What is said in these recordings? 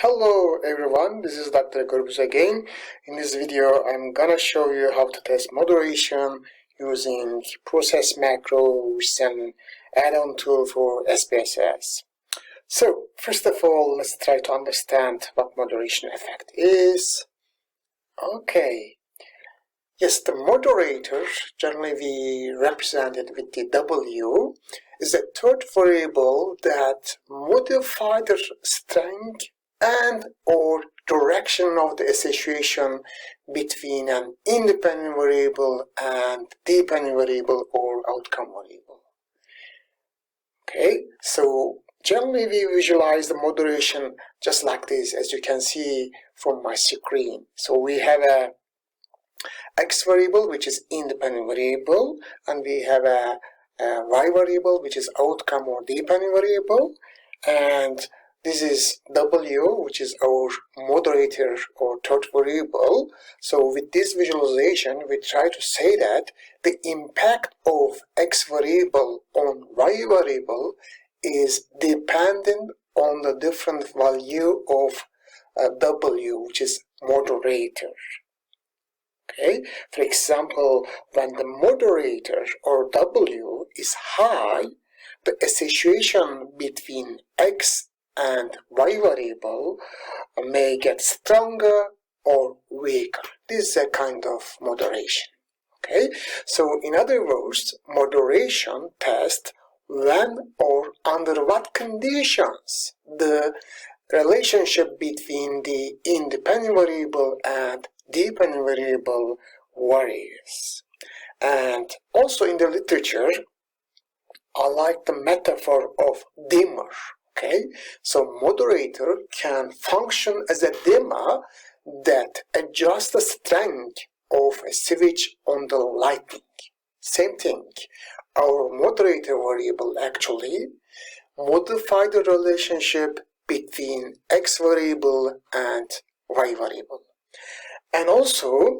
Hello everyone, this is Dr. Gurbuz again. In this video, I'm gonna show you how to test moderation using process macro, which is an add-on tool for SPSS. So, first of all, let's try to understand what moderation effect is. Okay. Yes, the moderator, generally we represent it with the W, is a third variable that modifies the strength and or direction of the association between an independent variable and dependent variable or outcome variable. Okay, so generally we visualize the moderation just like this, as you can see from my screen. So we have a X variable, which is independent variable, and we have a Y variable, which is outcome or dependent variable, and this is W, which is our moderator or third variable. So with this visualization, we try to say that the impact of X variable on Y variable is dependent on the different value of W, which is moderator. Okay, for example, when the moderator or W is high, the association between X and Y variable may get stronger or weaker. This is a kind of moderation. Okay, so in other words, moderation tests when or under what conditions the relationship between the independent variable and dependent variable varies. And also in the literature, I like the metaphor of dimmer. Okay, so moderator can function as a dimmer that adjusts the strength of a switch on the lighting. Same thing, our moderator variable actually modify the relationship between X variable and Y variable. And also,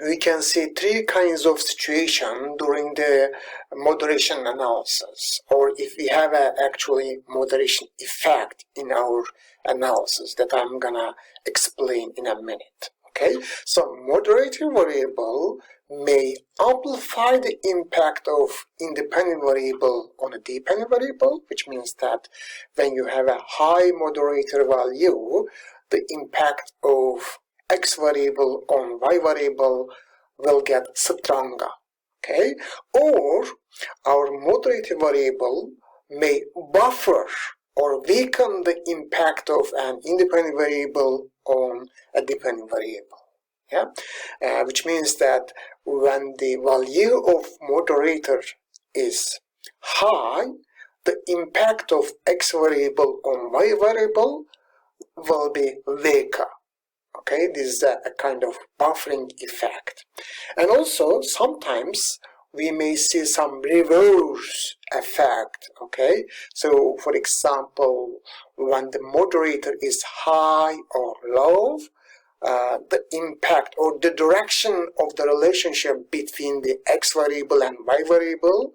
we can see three kinds of situation during the moderation analysis, or if we have actually moderation effect in our analysis that I'm gonna explain in a minute. Okay, so moderator variable may amplify the impact of independent variable on a dependent variable, which means that when you have a high moderator value, the impact of X variable on Y variable will get stronger. Okay, or our moderator variable may buffer or weaken the impact of an independent variable on a dependent variable. Yeah, which means that when the value of moderator is high, the impact of X variable on Y variable will be weaker. Okay, this is a kind of buffering effect. And also, sometimes we may see some reverse effect. Okay, so for example, when the moderator is high or low, the impact or the direction of the relationship between the X variable and Y variable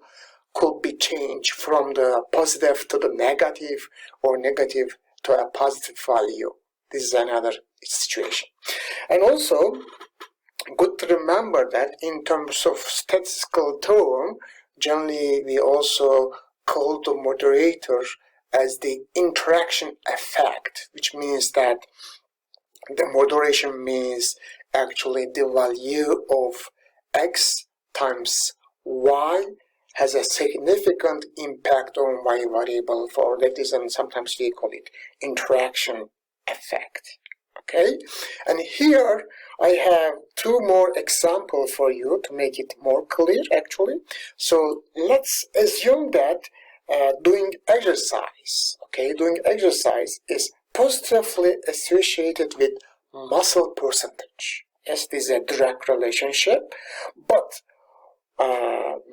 could be changed from the positive to the negative or negative to a positive value. This is another situation. And also, good to remember that in terms of statistical term, generally we also call the moderator as the interaction effect, which means that the moderation means actually the value of X times Y has a significant impact on Y variable. For that reason, sometimes we call it interaction effect. Okay, and here I have two more examples for you to make it more clear actually. So let's assume that doing exercise, okay, doing exercise is positively associated with muscle percentage. Yes, this is a direct relationship, but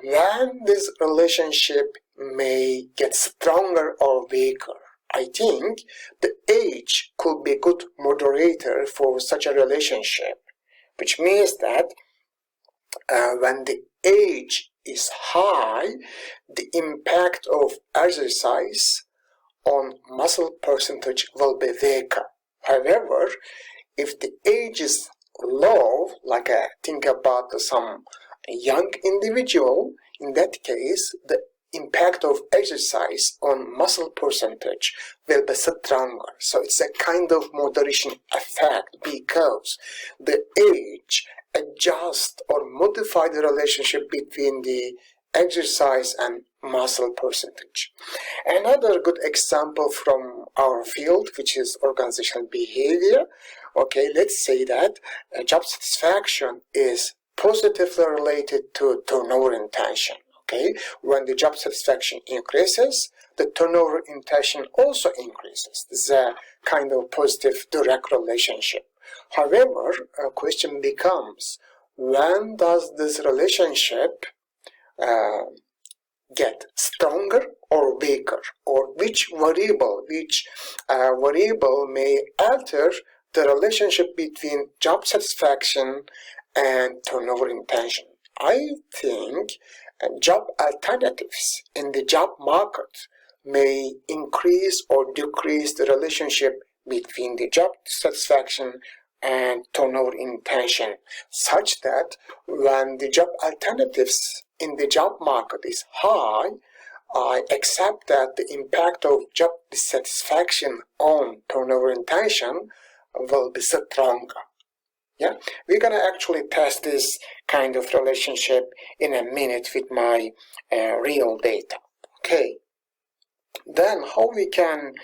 when this relationship may get stronger or weaker, I think the age could be a good moderator for such a relationship, which means that when the age is high, the impact of exercise on muscle percentage will be weaker. However, if the age is low, like think about some young individual, in that case, the impact of exercise on muscle percentage will be stronger. So it's a kind of moderation effect because the age adjusts or modify the relationship between the exercise and muscle percentage. Another good example from our field, which is organizational behavior. Okay, let's say that job satisfaction is positively related to turnover intention. Okay, when the job satisfaction increases, the turnover intention also increases. This is a kind of positive direct relationship. However, a question becomes, when does this relationship get stronger or weaker, or which variable may alter the relationship between job satisfaction and turnover intention? I think job alternatives in the job market may increase or decrease the relationship between the job satisfaction and turnover intention, such that when the job alternatives in the job market is high, I accept that the impact of job dissatisfaction on turnover intention will be stronger. Yeah, we're gonna actually test this kind of relationship in a minute with my real data. Okay. Then how we can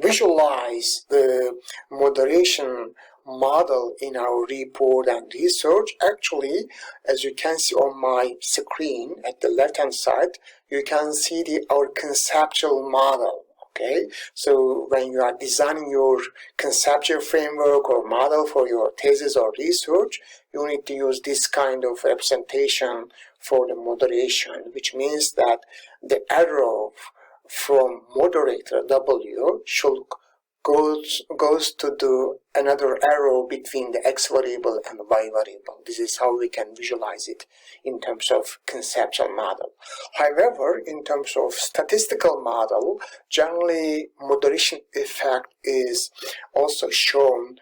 visualize the moderation model in our report and research? Actually, as you can see on my screen at the left hand side, you can see our conceptual model. Okay, so when you are designing your conceptual framework or model for your thesis or research, you need to use this kind of representation for the moderation, which means that the arrow from moderator W should goes to do another arrow between the x variable and the y variable. This is how we can visualize it in terms of conceptual model. However, in terms of statistical model, generally moderation effect is also shown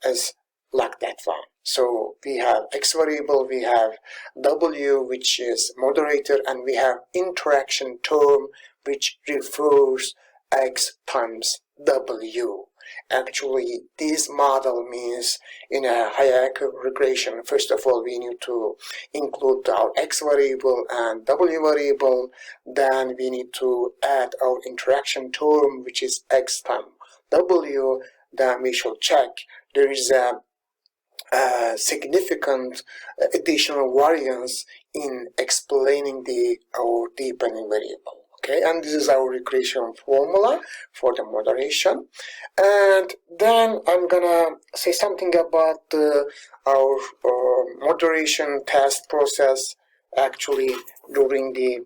as like that one. So we have x variable, we have W, which is moderator, and we have interaction term, which refers x times W. Actually, this model means in a hierarchical regression, first of all, we need to include our x variable and W variable. Then we need to add our interaction term, which is x times W. Then we should check there is a significant additional variance in explaining our dependent variable. Okay, and this is our regression formula for the moderation. And then I'm gonna say something about our moderation test process actually during the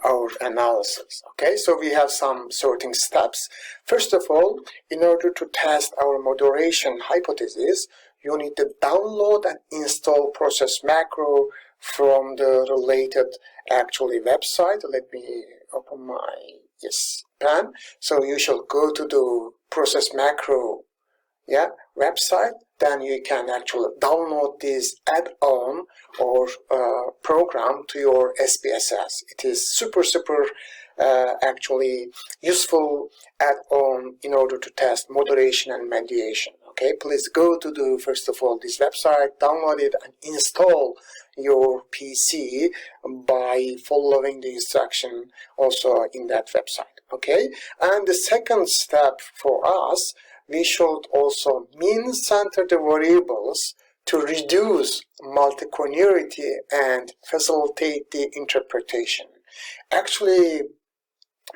our analysis. Okay, so we have some sorting steps. First of all, in order to test our moderation hypothesis, you need to download and install process macro from the related actually website. Let me open my pen. So you shall go to the process macro website. Then you can actually download this add-on or program to your SPSS. It is super actually useful add-on in order to test moderation and mediation. Okay, please go to first of all this website, download it and install your PC by following the instruction also in that website. Okay, and the second step for us, we should also mean center the variables to reduce multicollinearity and facilitate the interpretation. Actually,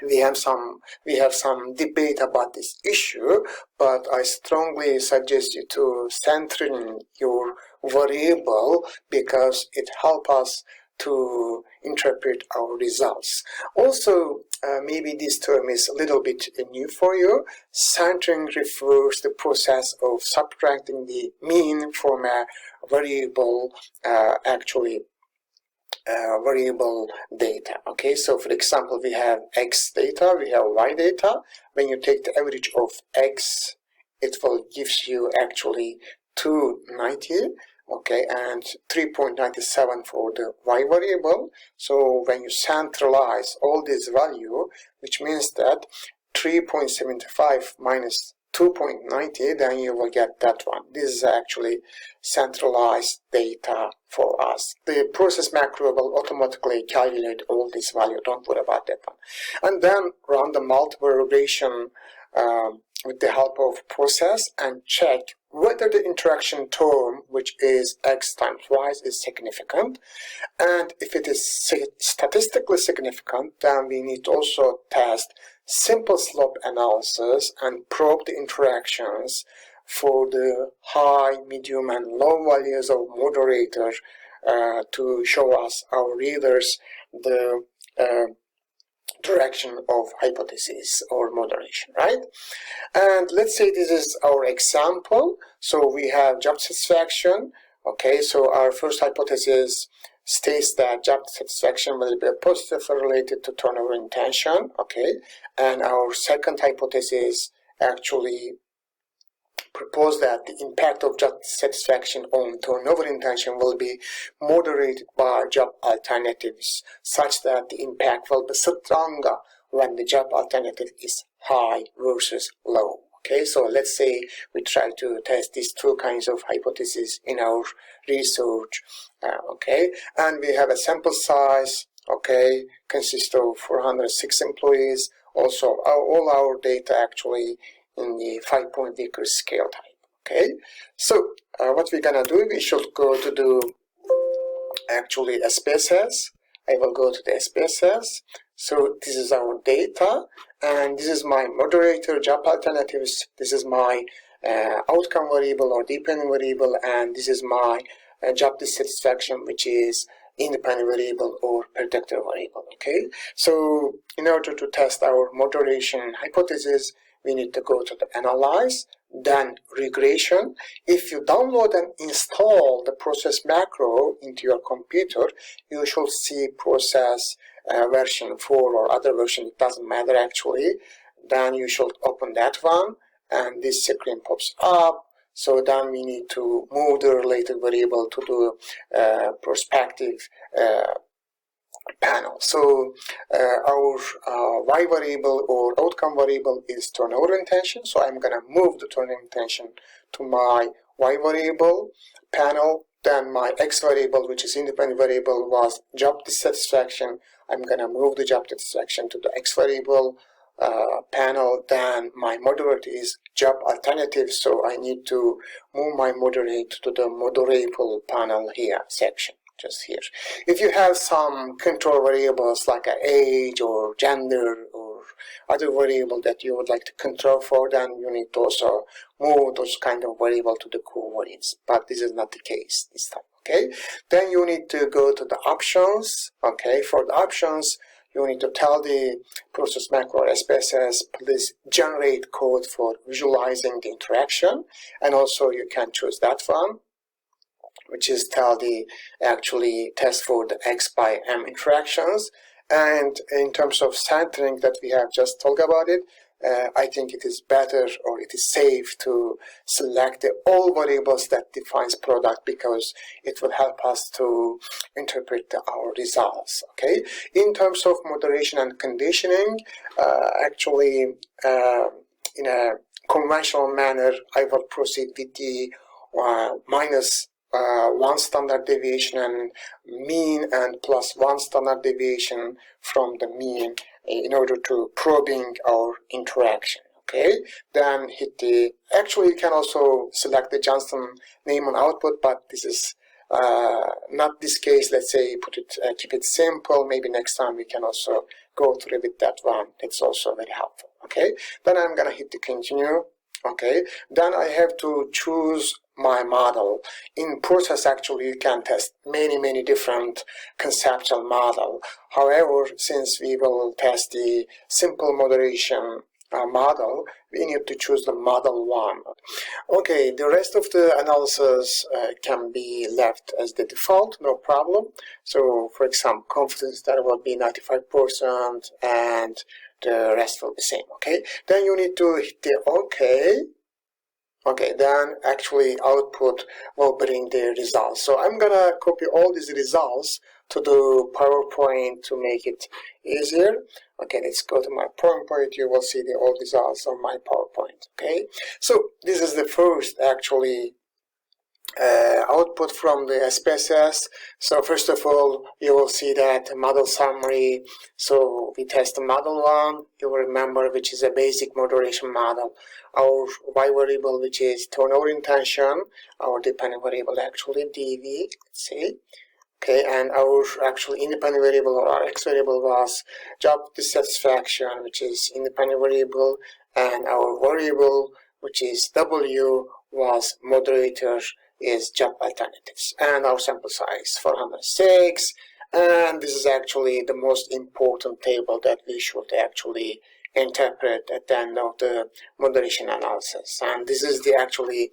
we have some debate about this issue, but I strongly suggest you to center in your variable because it helps us to interpret our results. Also, maybe this term is a little bit new for you. Centering refers to the process of subtracting the mean from a variable actually variable data. Okay, so for example, we have x data, we have y data. When you take the average of x, it will give you actually 290, okay, and 3.97 for the y variable. So when you centralize all this value, which means that 3.75 minus 2.90, then you will get that one. This is actually centralized data for us. The process macro will automatically calculate all this value. Don't worry about that one. And then run the multiple regression with the help of process and check whether the interaction term, which is x times y, is significant. And if it is statistically significant, then we need to also test simple slope analysis and probe the interactions for the high, medium, and low values of moderator to show us, our readers, the direction of hypothesis or moderation, right? And let's say this is our example. So we have job satisfaction. Okay, so our first hypothesis states that job satisfaction will be positively related to turnover intention. Okay, and our second hypothesis actually propose that the impact of job satisfaction on turnover intention will be moderated by job alternatives, such that the impact will be stronger when the job alternative is high versus low. Okay, so let's say we try to test these two kinds of hypotheses in our research. Okay, and we have a sample size, okay, consists of 406 employees. Also, all our data actually in the 5-point Vickers scale type. Okay, so what we're gonna do, we should go to do actually SPSS. I will go to the SPSS. So this is our data, and this is my moderator job alternatives. This is my outcome variable or dependent variable, and this is my job dissatisfaction, which is independent variable or predictor variable. Okay, so in order to test our moderation hypothesis, we need to go to the analyze, then regression. If you download and install the process macro into your computer, you should see process version 4 or other version, it doesn't matter actually. Then you should open that one, and this screen pops up. So then we need to move the related variable to the prospective panel. So our y variable or outcome variable is turnover intention. So I'm going to move the turnover intention to my y variable panel. Then my x variable, which is independent variable, was job dissatisfaction. I'm going to move the job dissatisfaction to the x variable panel. Then my moderate is job alternative. So I need to move my moderate to the moderable panel here section. Just here. If you have some control variables like age or gender or other variable that you would like to control for, then you need to also move those kind of variable to the covariance. But this is not the case this time. Okay. Then you need to go to the options. Okay. For the options, you need to tell the process macro or SPSS, please generate code for visualizing the interaction, and also you can choose that one, which is tell the actually test for the X by M interactions. And in terms of centering that we have just talked about it, I think it is better or it is safe to select the all variables that defines product, because it will help us to interpret our results. Okay. In terms of moderation and conditioning, actually in a conventional manner, I will proceed with the minus 1 standard deviation and mean and plus 1 standard deviation from the mean in order to probing our interaction. Okay, then hit the, actually you can also select the Johnston name on output, but this is not this case. Let's say put it, keep it simple. Maybe next time we can also go through with that one. It's also very helpful. Okay, then I'm gonna hit the continue. Okay, then I have to choose my model. In process, actually, you can test many different conceptual model. However, since we will test the simple moderation model, we need to choose the model 1. Okay, the rest of the analysis can be left as the default, no problem. So, for example, confidence interval will be 95% and the rest will be same, okay? Then you need to hit the OK. Okay, then actually output will bring the results. So I'm gonna copy all these results to the PowerPoint to make it easier. Okay, let's go to my PowerPoint. You will see the all results on my PowerPoint. Okay, so this is the first actually output from the SPSS. So first of all, you will see that model summary. So we test the model 1, you will remember, which is a basic moderation model. Our y variable, which is turnover intention, our dependent variable actually dv, let's see. Okay, and our actually independent variable or our x variable was job dissatisfaction, which is independent variable, and our variable, which is w, was moderator, is job alternatives, and our sample size 406, and this is actually the most important table that we should actually interpret at the end of the moderation analysis. And this is the actually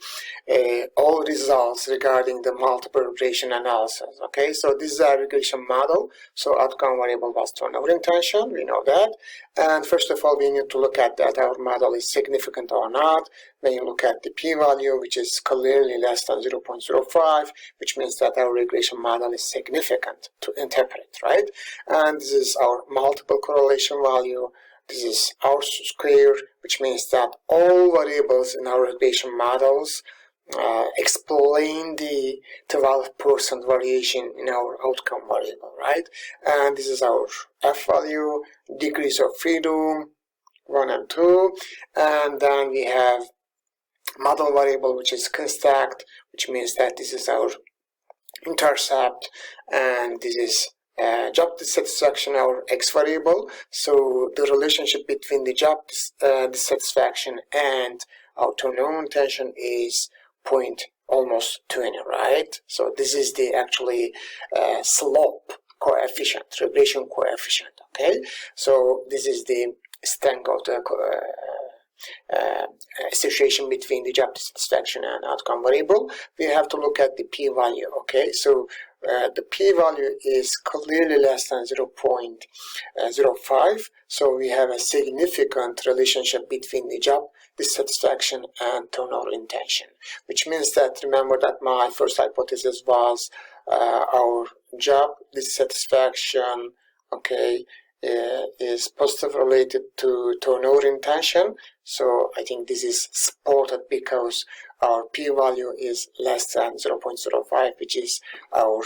all results regarding the multiple regression analysis. Okay, so this is a regression model. So outcome variable was turnover intention, we know that. And first of all, we need to look at that our model is significant or not. Then you look at the p-value, which is clearly less than 0.05, which means that our regression model is significant to interpret, right? And this is our multiple correlation value. This is R square, which means that all variables in our regression models explain the 12% variation in our outcome variable, right? And this is our F value, degrees of freedom, 1 and 2, and then we have model variable, which is constact, which means that this is our intercept, and this is job dissatisfaction, our x variable. So the relationship between the job dissatisfaction and our turnover intention is almost 20, right? So this is the actually slope coefficient, regression coefficient. Okay, so this is the strength of the association between the job dissatisfaction and outcome variable. We have to look at the p-value. Okay, so the p-value is clearly less than 0.05, so we have a significant relationship between the job dissatisfaction and turnover intention, which means that, remember that my first hypothesis was our job dissatisfaction, okay, is positively related to turnover intention. So I think this is supported because our p-value is less than 0.05, which is our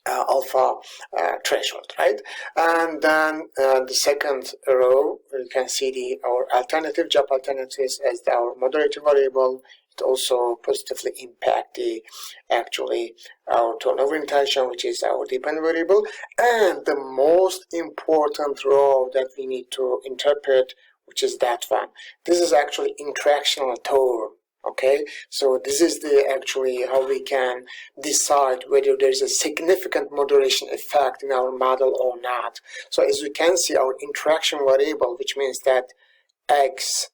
alpha threshold, right? And then the second row, you can see our alternative job alternatives as our moderator variable. It also positively impact our turnover intention, which is our dependent variable. And the most important row that we need to interpret, which is that one. This is actually interactional term. Okay, so this is the actually how we can decide whether there is a significant moderation effect in our model or not. So as you can see, our interaction variable, which means that x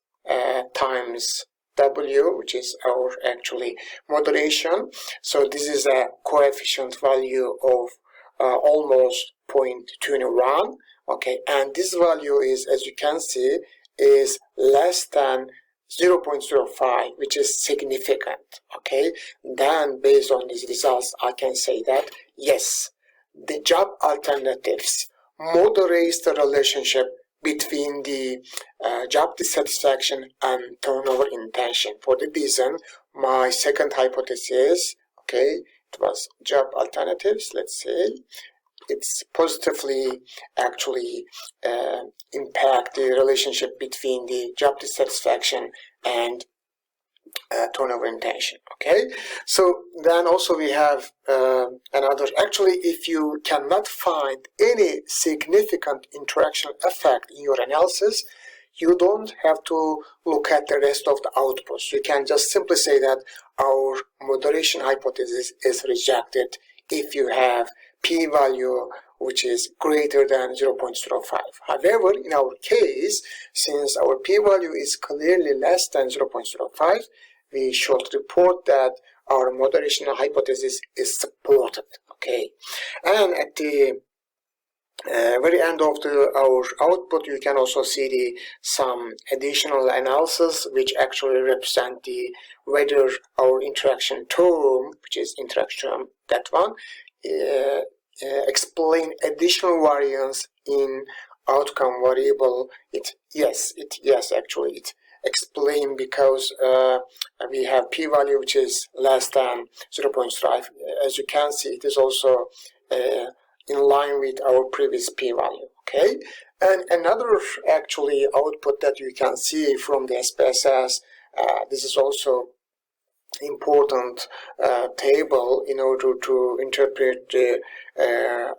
times w, which is our actually moderation. So this is a coefficient value of almost 0.21. Okay, and this value is, as you can see, is less than 0.05, which is significant. Okay, then based on these results, I can say that yes, the job alternatives moderates the relationship between the job dissatisfaction and turnover intention. For the reason, my second hypothesis, okay, it was job alternatives. Let's say it's positively actually impact the relationship between the job dissatisfaction and turnover intention. Okay, so then also we have another, actually if you cannot find any significant interaction effect in your analysis, you don't have to look at the rest of the outputs. You can just simply say that our moderation hypothesis is rejected if you have p-value which is greater than 0.05. However, in our case, since our p-value is clearly less than 0.05, we should report that our moderation hypothesis is supported. Okay, and at the very end of our output, you can also see some additional analysis which actually represent whether our interaction term, which is interaction, that one, explain additional variance in outcome variable. Yes, actually it explain, because we have p-value which is less than 0.5. As you can see, it is also in line with our previous p-value. Okay, and another actually output that you can see from the SPSS, this is also important table in order to interpret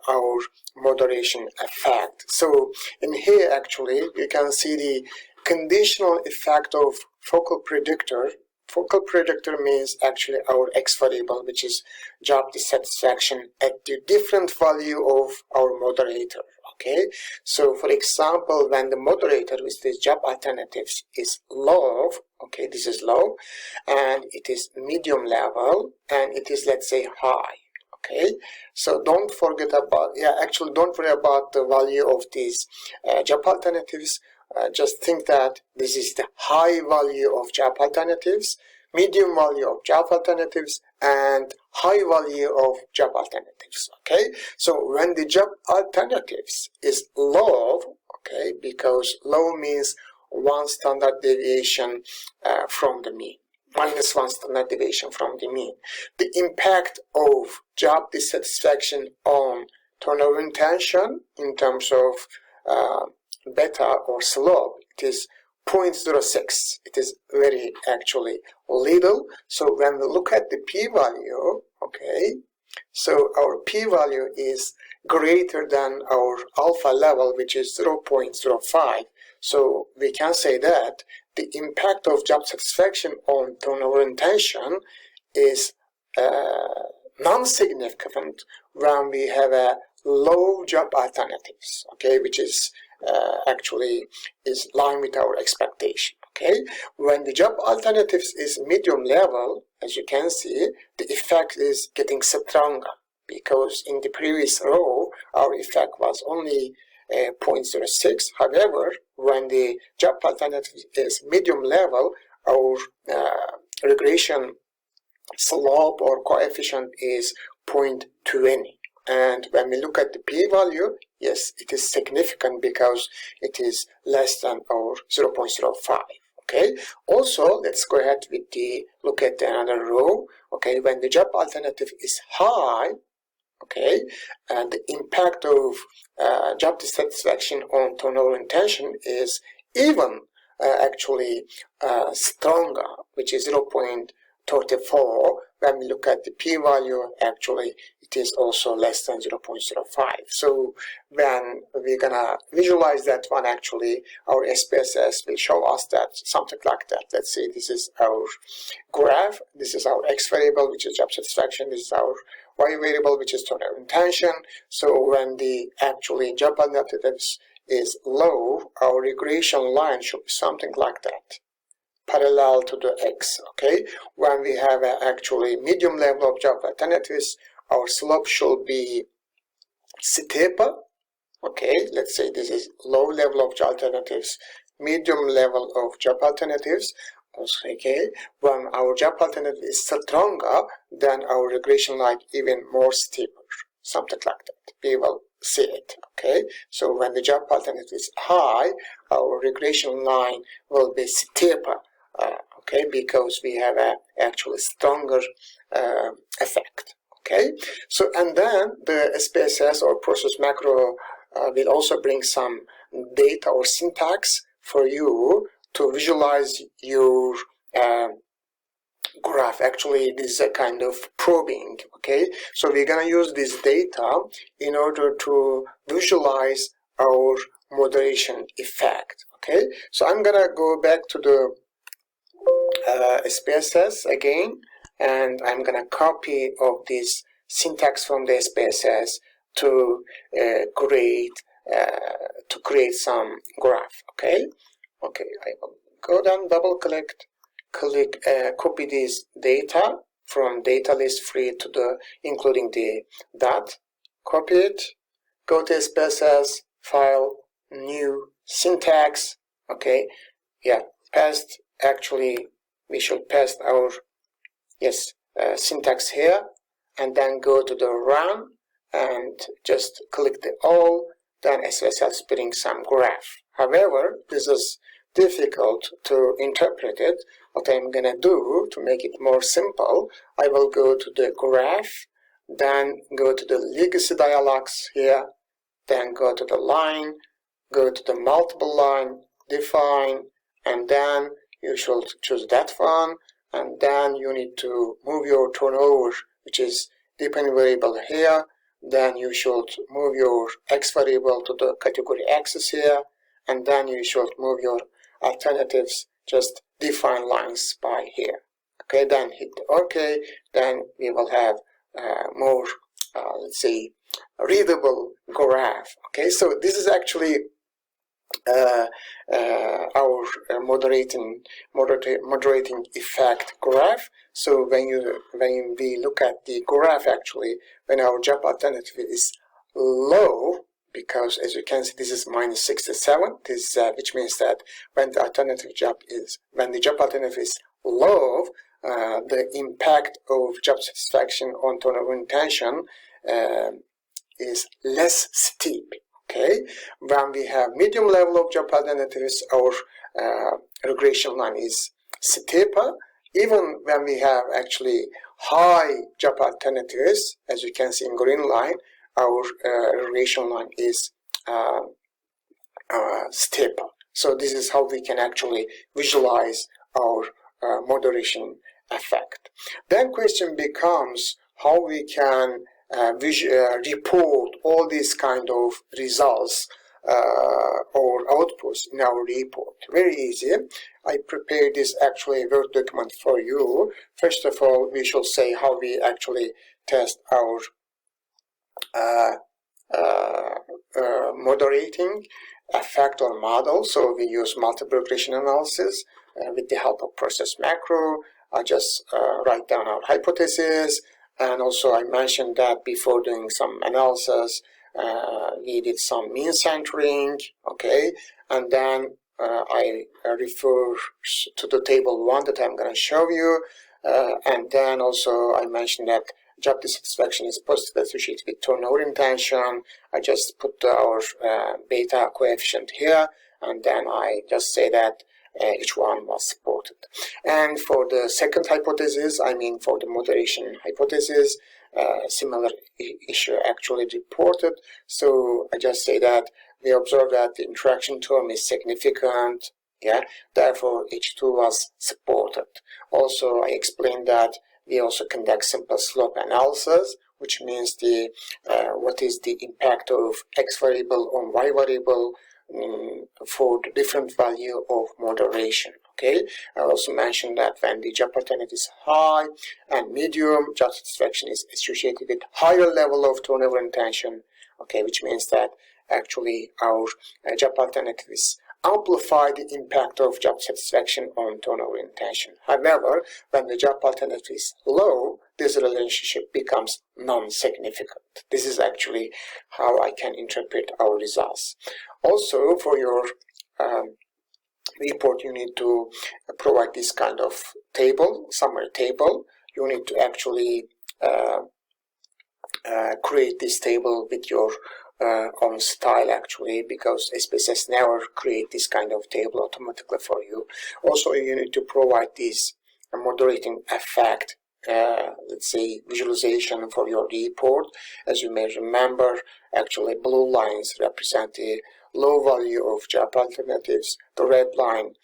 our moderation effect. So in here actually you can see the conditional effect of focal predictor. Focal predictor means actually our X variable, which is job dissatisfaction at the different value of our moderator. Okay, so for example, when the moderator with these job alternatives is low, okay, this is low, and it is medium level, and it is, let's say, high. Okay, so don't forget about, don't worry about the value of these job alternatives. Just think that this is the high value of job alternatives, medium value of job alternatives, and high value of job alternatives. Okay, so when the job alternatives is low, okay, because low means one standard deviation from the mean, minus one standard deviation from the mean, the impact of job dissatisfaction on turnover intention in terms of beta or slope, it is 0.06. It is very actually little. So when we look at the p-value, okay, so our p-value is greater than our alpha level, which is 0.05. So we can say that the impact of job satisfaction on turnover intention is non-significant when we have a low job alternatives, okay, which is actually is line with our expectation. Okay, when the job alternatives is medium level, as you can see, the effect is getting stronger, because in the previous row our effect was only 0.06. However, when the job alternative is medium level, our regression slope or coefficient is 0.20. And when we look at the p-value, yes, it is significant because it is less than our 0.05. Okay. Also, let's go ahead with look at another row. Okay, when the job alternative is high, okay, and the impact of job dissatisfaction on turnover intention is even actually stronger, which is 0.34. When we look at the p-value, actually it is also less than 0.05. So when we're gonna visualize that one, actually our SPSS will show us that something like that. Let's say this is our graph, this is our X variable, which is job satisfaction, this is our Y variable, which is turnover intention. So when the actually job alternatives is low, our regression line should be something like that, parallel to the X. Okay, when we have actually medium level of job alternatives, our slope should be steeper. Okay, let's say this is low level of job alternatives, medium level of job alternatives. Okay, when our job alternative is stronger, then our regression line even more steeper, something like that. We will see it. Okay, so when the job alternative is high, our regression line will be steeper. Okay, because we have a actually stronger effect. Okay, so and then the SPSS or process macro will also bring some data or syntax for you to visualize your graph. Actually, this is a kind of probing. Okay, so we're gonna use this data in order to visualize our moderation effect. Okay, so I'm gonna go back to the SPSS again, and I'm gonna copy of this syntax from the SPSS to create some graph. Okay, I will go down, double click, copy this data from data list free to the including the dot, copy it, go to SPSS, file, new, syntax. Okay, yeah, paste. Actually, we should paste our syntax here, and then go to the run and just click the all. Then SPSS brings some graph. However, this is difficult to interpret it. What I'm gonna do to make it more simple, I will go to the graph, then go to the legacy dialogues here, then go to the line, go to the multiple line, define, and then you should choose that one, and then you need to move your turnover, which is dependent variable here. Then you should move your X variable to the category axis here, and then you should move your alternatives, just define lines by here. Okay, then hit OK, then we will have more, let's say, readable graph. Okay, so this is actually our moderating effect graph. So when we look at the graph, actually, when our job alternative is low, because as you can see, this is -67. This which means that when the job alternative is low, the impact of job satisfaction on turnover intention is less steep. Okay, when we have medium level of job alternatives, our regression line is steeper. Even when we have actually high job alternatives, as you can see in green line, our regression line is steeper. So this is how we can actually visualize our moderation effect. Then question becomes how we can report all these kind of results or outputs in our report. Very easy. I prepared this actually a Word document for you. First of all, we should say how we actually test our moderating effect or model. So we use multiple regression analysis with the help of process macro. I just write down our hypothesis, and also I mentioned that before doing some analysis, we did some mean centering, okay, and then I refer to the table 1 that I'm going to show you, and then also I mentioned that job dissatisfaction is positively associated with turnover intention. I just put our beta coefficient here, and then I just say that each one was supported. And for the second hypothesis, I mean for the moderation hypothesis, similar issue actually reported. So I just say that we observe that the interaction term is significant, yeah, therefore H2 was supported. Also, I explained that we also conduct simple slope analysis, which means the what is the impact of X variable on Y variable for the different value of moderation. Okay, I also mentioned that when the job alternative is high and medium, job satisfaction is associated with higher level of turnover intention. Okay, which means that actually our job alternative is amplify the impact of job satisfaction on turnover intention. However, when the job alternative is low, this relationship becomes non-significant. This is actually how I can interpret our results. Also, for your report, you need to provide this kind of table, summary table. You need to actually create this table with your own style, actually, because SPSS never create this kind of table automatically for you. Also, you need to provide this moderating effect, let's say visualization for your report. As you may remember, actually blue lines represent the low value of job alternatives, the red line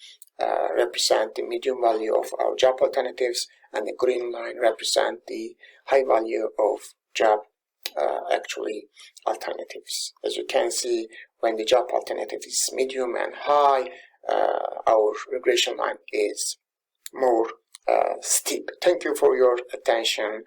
represent the medium value of our job alternatives, and the green line represent the high value of job actually alternatives. As you can see, when the job alternative is medium and high, our regression line is more steep. Thank you for your attention.